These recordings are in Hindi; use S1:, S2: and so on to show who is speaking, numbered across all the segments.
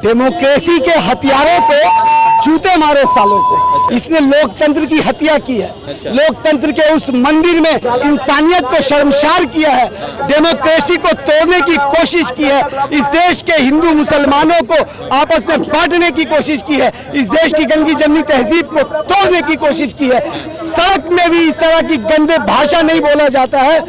S1: डेमोक्रेसी के हथियारों को जूते मारे सालों को। इसने लोकतंत्र की हत्या की है। लोकतंत्र के उस मंदिर में इंसानियत को शर्मसार किया है। डेमोक्रेसी को तोड़ने की कोशिश की है। इस देश के हिंदू मुसलमानों को आपस में बांटने की कोशिश की है। इस देश की गंदी जमनी तहजीब को तोड़ने की कोशिश की है। सड़क में भी इस तरह की गंदे भाषा नहीं बोला जाता है।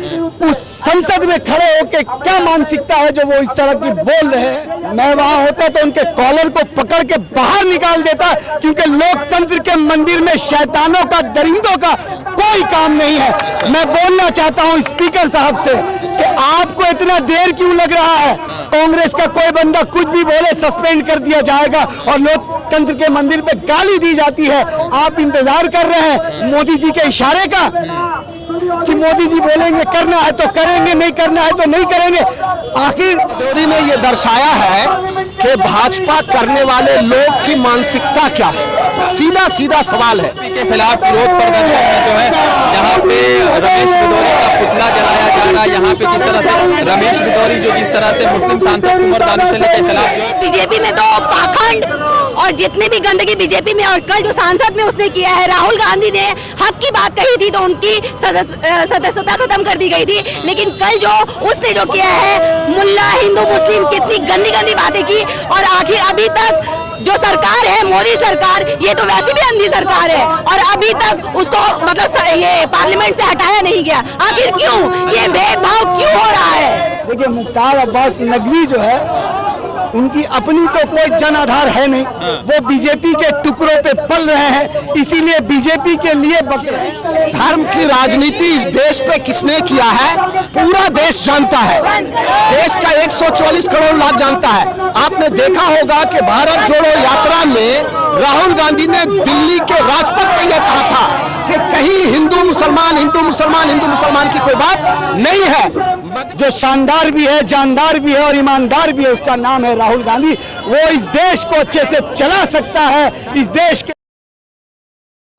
S1: उस संसद में खड़े होकर क्या मानसिकता है जो वो इस तरह की बोल रहे हैं। मैं वहां होता तो उनके कॉलर को पकड़ के बाहर निकाल देता, क्योंकि लोकतंत्र के मंदिर में शैतानों का, दरिंदों का कोई काम नहीं है। मैं बोलना चाहता हूं स्पीकर साहब से कि आपको इतना देर क्यों लग रहा है। कांग्रेस का कोई बंदा कुछ भी बोले सस्पेंड कर दिया जाएगा और लोकतंत्र के मंदिर पे गाली दी जाती है। आप इंतजार कर रहे हैं मोदी जी के इशारे का कि मोदी जी बोलेंगे करना है तो करेंगे, नहीं करना है तो नहीं करेंगे। आखिर
S2: भदौरी ने ये दर्शाया है कि भाजपा करने वाले लोग की मानसिकता क्या है। सीधा सीधा सवाल है
S3: के खिलाफ विरोध प्रदर्शन में जो है यहाँ पे रमेश बिदौरी का पुतला जलाया जा रहा है। यहाँ पे जिस तरह से रमेश बिदौरी जो जिस तरह से मुस्लिम सांसद कुंवर दानिश अली के खिलाफ
S4: बीजेपी में तो पाखंड और जितनी भी गंदगी बीजेपी में, और कल जो सांसद में उसने किया है, राहुल गांधी ने हक की बात कही थी तो उनकी सदस्यता खत्म कर दी गई थी। लेकिन कल जो उसने जो किया है, मुल्ला हिंदू मुस्लिम, कितनी गंदी गंदी बातें की। और आखिर अभी तक जो सरकार है, मोदी सरकार, ये तो वैसे भी अंधी सरकार है और अभी तक उसको मतलब ये पार्लियामेंट से हटाया नहीं गया। आखिर क्यों ये भेदभाव क्यों हो रहा है?
S1: देखिए, मुख्तार अब्बास नकवी जो है उनकी अपनी तो कोई जन आधार है नहीं। वो बीजेपी के टुकड़ों पे पल रहे हैं, इसीलिए बीजेपी के लिए बक रहे हैं।
S2: धर्म की राजनीति इस देश पे किसने किया है पूरा देश जानता है। देश का 144 करोड़ लोग जानता है। आपने देखा होगा कि भारत जोड़ो यात्रा में राहुल गांधी ने दिल्ली के राजपथ पे यह कहा था कि कहीं हिंदू मुसलमान की कोई बात नहीं है।
S1: जो शानदार भी है, जानदार भी है और ईमानदार भी है, उसका नाम है राहुल गांधी। वो इस देश को अच्छे से चला सकता है। इस देश के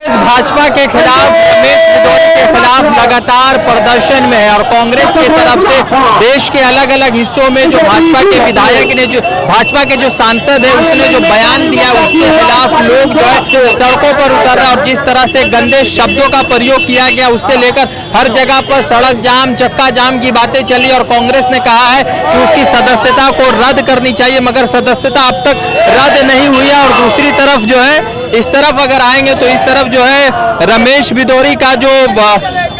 S3: भाजपा के खिलाफ, रमेश बिदौरी के खिलाफ लगातार प्रदर्शन में है और कांग्रेस की तरफ से देश के अलग अलग हिस्सों में जो भाजपा के विधायक ने, जो भाजपा के जो सांसद है, उसने जो बयान दिया उसके खिलाफ लोग जो है सड़कों पर उतर रहे और जिस तरह से गंदे शब्दों का प्रयोग किया गया उससे लेकर हर जगह पर सड़क जाम, चक्का जाम की बातें चली और कांग्रेस ने कहा है कि उसकी सदस्यता को रद्द करनी चाहिए, मगर सदस्यता अब तक रद्द नहीं हुई है। और दूसरी तरफ जो है, इस तरफ अगर आएंगे तो इस तरफ जो है रमेश बिदौरी का जो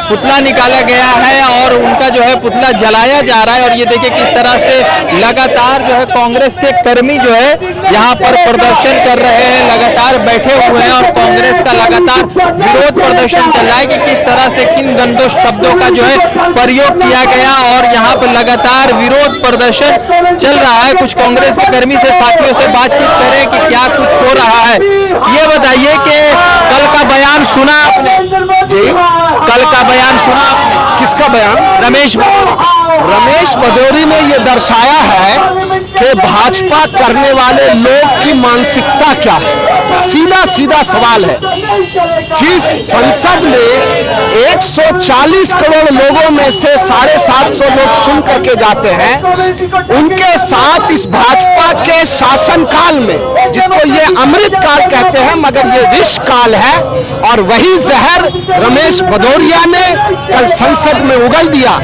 S3: पुतला निकाला गया है और उनका जो है पुतला जलाया जा रहा है। और ये देखिए किस तरह से लगातार जो है कांग्रेस के कर्मी जो है यहाँ पर प्रदर्शन कर रहे हैं, लगातार बैठे हुए हैं और कांग्रेस का लगातार विरोध प्रदर्शन चल रहा है कि किस तरह से किन गंदे शब्दों का जो है प्रयोग किया गया और यहाँ पर लगातार विरोध प्रदर्शन चल रहा है। कुछ कांग्रेस के कर्मी से साथियों से बातचीत करें कि क्या कुछ हो रहा है। ये बताइए कि कल का बयान सुना आपने?
S2: जी,
S3: कल का बयान सुना आपने?
S2: किसका बयान? रमेश बिदौरी ने यह दर्शाया है कि भाजपा करने वाले लोग की मानसिकता क्या है। सीधा सीधा सवाल है। जिस संसद में 140 करोड़ लोगों में से 750 लोग चुन करके जाते हैं, उनके साथ इस भाजपा के शासनकाल में, जिसको ये अमृत काल कहते हैं मगर ये विष काल है, और वही जहर रमेश भदौरिया ने कल संसद में उगल दिया।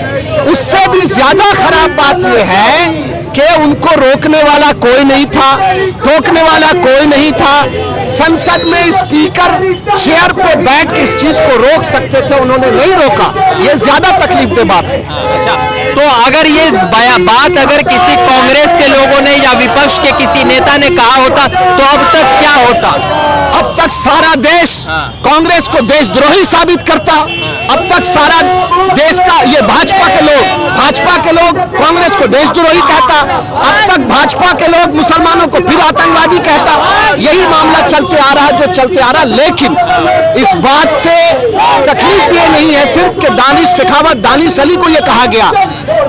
S2: उससे भी ज्यादा खराब बात यह है कि उनको रोकने वाला कोई नहीं था, टोकने वाला कोई नहीं था। संसद में स्पीकर चेयर पे बैठ के इस चीज को रोक सकते थे, उन्होंने नहीं रोका। ये ज्यादा तकलीफदेह बात है।
S3: तो अगर ये बात अगर किसी कांग्रेस के लोगों ने या विपक्ष के किसी नेता ने कहा होता तो अब तक क्या होता?
S2: अब तक सारा देश कांग्रेस को देशद्रोही साबित करता। अब तक सारा देश का ये भाजपा के लोग कांग्रेस को देशद्रोही कहता। अब तक भाजपा के लोग मुसलमानों को फिर आतंकवादी कहता। यही मामला चलते आ रहा जो चलते आ रहा। लेकिन इस बात से तकलीफ ये नहीं है सिर्फ कि दानिश अली को ये कहा गया।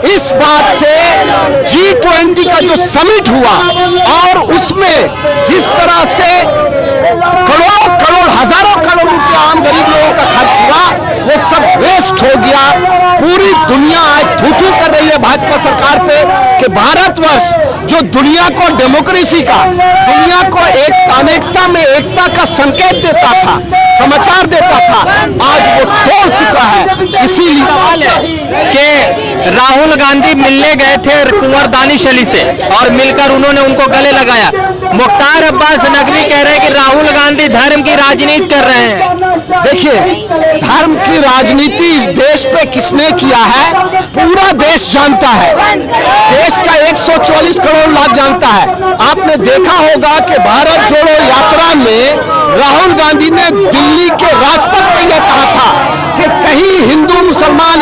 S2: इस बात से G20 का जो समिट हुआ और उसमें जिस तरह से करोड़ हजारों करोड़ रुपया आम गरीब लोगों का खर्च हुआ, वो सब वेस्ट हो गया। पूरी दुनिया आज थू-थू कर रही है भाजपा सरकार पे कि भारतवर्ष जो दुनिया को डेमोक्रेसी का, दुनिया को एक अनेकता में एकता का संकेत देता था, समाचार देता था, आज वो तोड़ चुका है। इसीलिए
S3: कि राहुल गांधी मिलने गए थे कुंवर दानिश अली से और मिलकर उन्होंने उनको गले लगाया। मुख्तार अब्बास नकवी कह रहे हैं कि राहुल गांधी धर्म की राजनीति कर रहे हैं।
S2: देखिए, धर्म की राजनीति इस देश पे किसने किया है, पूरा देश जानता है। देश का 144 करोड़ लोग जानता है। आपने देखा होगा कि भारत जोड़ो यात्रा में राहुल गांधी ने दिल्ली के राजपथ पे यह कहा था कि कहीं हिंदू मुसलमान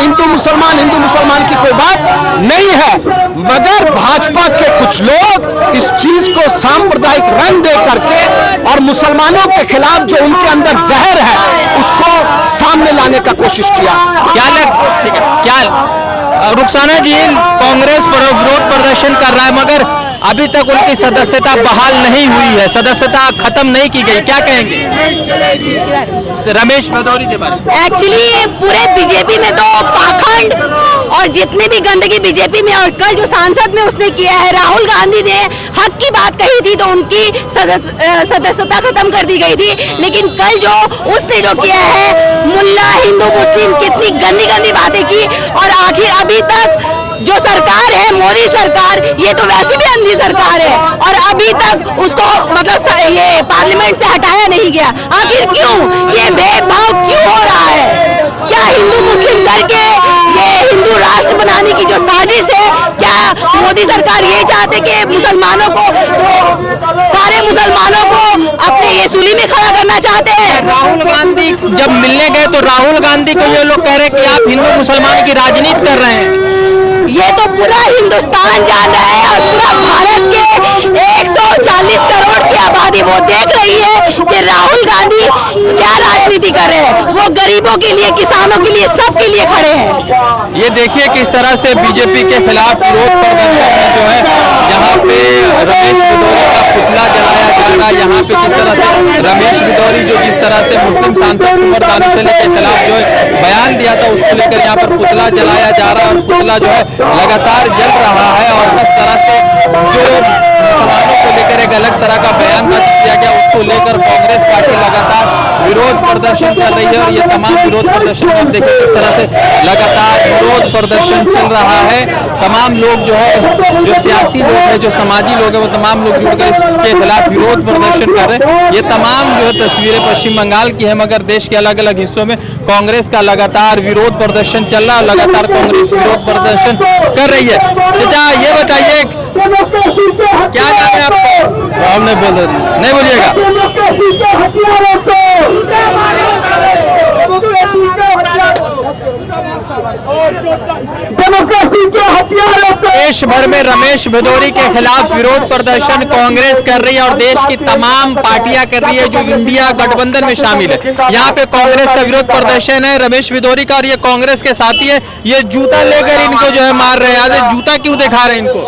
S2: की कोई बात नहीं है, मगर भाजपा के कुछ लोग इस चीज को सांप्रदायिक रंग दे करके और मुसलमानों के खिलाफ जो उनके अंदर जहर है उसको सामने लाने का कोशिश किया।
S3: रुखसाना जी, कांग्रेस विरोध प्रदर्शन कर रहा है मगर अभी तक उनकी सदस्यता बहाल नहीं हुई है, सदस्यता खत्म नहीं की गई, क्या कहेंगे रमेश भदौरी के बारे में?
S4: एक्चुअली पूरे बीजेपी में तो पाखंड और जितनी भी गंदगी बीजेपी में, और कल जो सांसद में उसने किया है, राहुल गांधी ने हक की बात कही थी तो उनकी सदस्यता खत्म कर दी गई थी। लेकिन कल जो उसने जो किया है, मुल्ला हिंदू मुस्लिम, कितनी गंदी गंदी बातें की। और आखिर अभी तक जो सरकार है, मोदी सरकार, ये तो वैसे भी अंधी सरकार है और अभी तक उसको मतलब ये पार्लियामेंट से हटाया नहीं गया। आखिर क्यों ये भेदभाव क्यों हो रहा है? क्या हिंदू मुस्लिम करके ये हिंदू राष्ट्र बनाने की जो साजिश है, क्या मोदी सरकार ये चाहते कि मुसलमानों को, तो सारे मुसलमानों को अपने ये सूली में खड़ा करना चाहते हैं?
S3: राहुल गांधी जब मिलने गए तो राहुल गांधी को ये लोग कह रहे हैं कि आप हिंदू मुसलमान की राजनीति कर रहे हैं।
S4: ये तो पूरा हिंदुस्तान जान रहा है और पूरा भारत के 140 करोड़ की आबादी वो देख रही है कि राहुल गांधी क्या राजनीति कर रहे हैं। वो गरीबों के लिए, किसानों के लिए, सबके लिए खड़े हैं।
S3: ये देखिए किस तरह से बीजेपी के खिलाफ विरोध प्रदर्शन में जो है यहाँ पे रमेश भदौरी का पुतला जलाया जा रहा है। यहाँ पे किस तरह से रमेश भदौरी जो जिस तरह से मुस्लिम सांसद कुंवर दानिश अली के खिलाफ जो है बयान दिया था, उसको लेकर यहाँ पर पुतला जलाया जा रहा है और पुतला जो है लगातार जल रहा है। और इस तरह से जो मुसलमानों को लेकर एक अलग तरह का बयान किया गया, उसको लेकर कांग्रेस पार्टी लगातार विरोध प्रदर्शन कर रही है। और ये तमाम विरोध प्रदर्शन में आप देखिए किस तरह से लगातार विरोध प्रदर्शन चल रहा है। तमाम लोग जो है, जो सियासी लोग हैं, जो समाजी लोग हैं, वो तमाम लोग जुड़कर इसके खिलाफ विरोध प्रदर्शन कर रहे हैं। ये तमाम जो है तस्वीरें पश्चिम बंगाल की है, मगर देश के अलग अलग हिस्सों में कांग्रेस का लगातार विरोध प्रदर्शन चल रहा है। लगातार कांग्रेस विरोध प्रदर्शन कर रही है। चाचा ये बताइए क्या नाम है आपका?
S2: हम नहीं बोल रहे,
S3: नहीं बोलिएगा। देश भर में रमेश भदौरी के खिलाफ विरोध प्रदर्शन कांग्रेस कर रही है और देश की तमाम पार्टियां कर रही है जो इंडिया गठबंधन में शामिल है। यहाँ पे कांग्रेस का विरोध प्रदर्शन है रमेश भदौरी का, और ये कांग्रेस के साथी है, ये जूता लेकर इनको जो है मार रहे हैं। आज जूता क्यों दिखा रहे हैं इनको?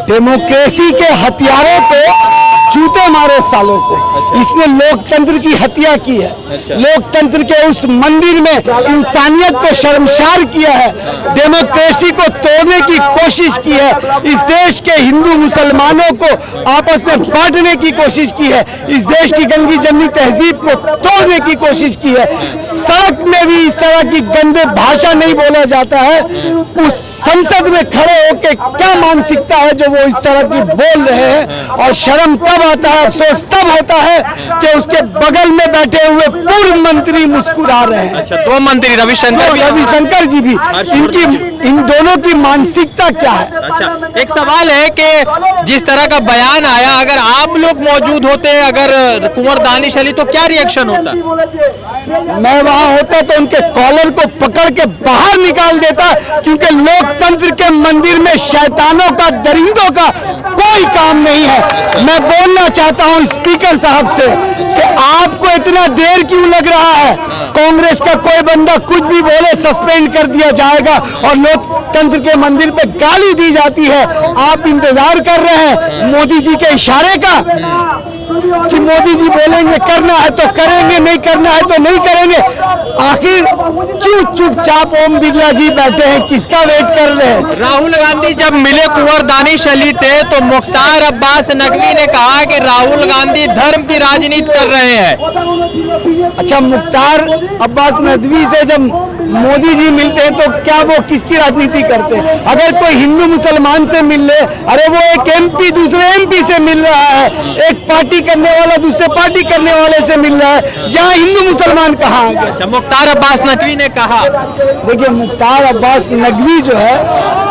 S1: डेमोक्रेसी के हथियारों को जूते मारो सालों को। इसने लोकतंत्र की हत्या की है। लोकतंत्र के उस मंदिर में इंसानियत को शर्मसार किया है, डेमोक्रेसी को तोड़ने की कोशिश की है, इस देश के हिंदू मुसलमानों को आपस में बांटने की कोशिश की है, इस देश की गंदी जमनी तहजीब को तोड़ने की कोशिश की है। सड़क में भी इस तरह की गंदे भाषा नहीं बोला जाता है। उस संसद में खड़े होकर क्या मानसिकता है जो वो इस तरह की बोल रहे हैं, और शर्म तब आता है, अफसोस तब होता है कि उसके बगल में बैठे हुए पूर्व मंत्री मुस्कुरा रहे हैं।
S3: अच्छा, दो मंत्री
S1: रविशंकर जी भी, इनकी इन दोनों की मानसिकता क्या है?
S3: अच्छा, एक सवाल है कि जिस तरह का बयान आया, अगर आप लोग मौजूद होते, अगर कुंवर दानिश अली, तो क्या रिएक्शन होता?
S1: मैं वहां होता तो उनके कॉलर को पकड़ के बाहर निकाल देता, क्योंकि लोकतंत्र के मंदिर में शैतानों का, दरिंदों का कोई काम नहीं है। मैं बोलना चाहता हूं स्पीकर साहब से कि आपको इतना देर क्यों लग रहा है? कांग्रेस का कोई बंदा कुछ भी बोले सस्पेंड कर दिया जाएगा और लोग लोकतंत्र के मंदिर पे गाली दी जाती है। आप इंतजार कर रहे हैं मोदी जी के इशारे का कि मोदी जी बोलेंगे करना है तो करेंगे, नहीं करना है तो नहीं करेंगे। आखिर क्यों चुपचाप ओम बिरला जी बैठे हैं, किसका वेट कर रहे हैं?
S3: राहुल गांधी जब मिले कुंवर दानिश अली थे तो मुख्तार अब्बास नकवी ने कहा कि राहुल गांधी धर्म की राजनीति कर रहे हैं।
S1: अच्छा, मुख्तार अब्बास नकवी से जब मोदी जी मिलते हैं तो क्या वो किसकी राजनीति करते हैं? अगर कोई हिंदू मुसलमान से मिल ले, अरे वो एक एमपी दूसरे एमपी से मिल रहा है, एक पार्टी करने वाला दूसरे पार्टी करने वाले से मिल रहा है, यहाँ हिंदू मुसलमान कहाँ आ गए?
S3: मुख्तार अब्बास नकवी ने कहा,
S1: देखिए मुख्तार अब्बास नकवी जो है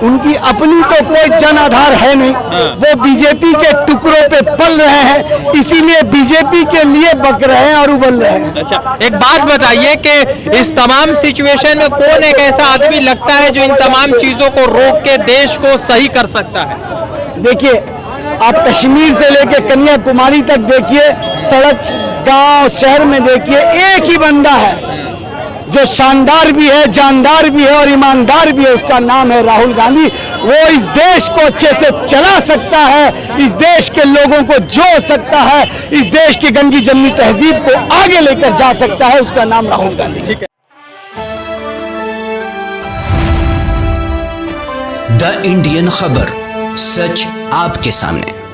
S1: उनकी अपनी तो कोई जन आधार है नहीं, वो बीजेपी के टुकड़ों पे पल रहे हैं, इसीलिए बीजेपी के लिए बक रहे हैं और उबल रहे हैं।
S3: अच्छा, एक बात बताइए कि इस तमाम सिचुएशन में कौन एक ऐसा आदमी लगता है जो इन तमाम चीजों को रोक के देश को सही कर सकता है?
S1: देखिए, आप कश्मीर से लेके कन्याकुमारी तक देखिए, सड़क गांव शहर में देखिए, एक ही बंदा है जो शानदार भी है, जानदार भी है और ईमानदार भी है, उसका नाम है राहुल गांधी। वो इस देश को अच्छे से चला सकता है, इस देश के लोगों को जोड़ सकता है, इस देश की गंगी जमनी तहजीब को आगे लेकर जा सकता है, उसका नाम राहुल गांधी है।
S5: द इंडियन खबर, सच आपके सामने।